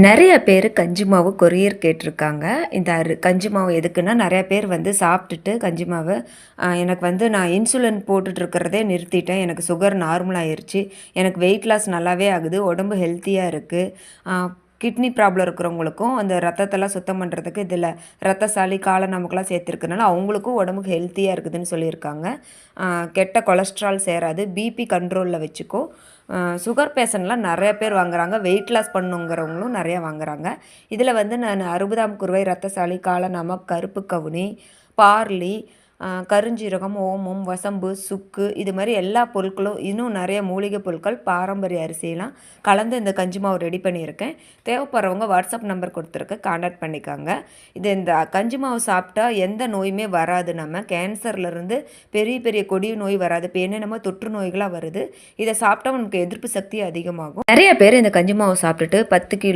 நிறைய பேர் கஞ்சி மாவு கொரியர் கேட்டிருக்காங்க. இந்த கஞ்சி மாவு எதுக்குன்னா, நிறைய பேர் வந்து சாப்பிட்டுட்டு கஞ்சி மாவு எனக்கு வந்து நான் இன்சுலின் போட்டுட்ருக்கிறதே நிறுத்திட்டேன். எனக்கு சுகர் நார்மல் ஆயிருச்சு. எனக்கு வெயிட் லாஸ் நல்லாவே ஆகுது. உடம்பு ஹெல்த்தியா இருக்கு. கிட்னி ப்ராப்ளம் இருக்கிறவங்களுக்கும் அந்த ரத்தத்தெல்லாம் சுத்தம் பண்ணுறதுக்கு இதில ரத்தசாலி, காலை நமக்கெல்லாம் சேர்த்துருக்கனால அவங்களுக்கும் உடம்புக்கு ஹெல்த்தியா இருக்குதுன்னு சொல்லியிருக்காங்க. கெட்ட கொலஸ்ட்ரால் சேராது. பிபி கண்ட்ரோலில் வச்சுக்கும். சுகர் பேஷண்ட்லாம் நிறைய பேர் வாங்குறாங்க. வெயிட் லாஸ் பண்ணணுங்கிறவங்களும் நிறையா வாங்குறாங்க. இதில் வந்து நான் 60ஆம் குருவை, ரத்தசாலி, காலநமக், கருப்பு கவுனி, பார்லி, கருஞ்சீரகம், ஓமம், வசம்பு, சுக்கு இது மாதிரி எல்லா பொருட்களும் இன்னும் நிறைய மூலிகை பொருட்கள், பாரம்பரிய அரிசியெல்லாம் கலந்து இந்த கஞ்சி மாவு ரெடி பண்ணியிருக்கேன். தேவைப்படுறவங்க வாட்ஸ்அப் நம்பர் கொடுத்துருக்கேன், கான்டாக்ட் பண்ணிக்கோங்க. இந்த கஞ்சி மாவு சாப்பிட்டா எந்த நோயுமே வராது. நம்ம கேன்சர்லேருந்து பெரிய பெரிய கொடிய நோய் வராது. இப்போ என்னென்னமோ தொற்று நோய்களாக வருது. இதை சாப்பிட்டா நமக்கு எதிர்ப்பு சக்தி அதிகமாகும். நிறைய பேர் இந்த கஞ்சி மாவு சாப்பிட்டுட்டு 10 கிலோ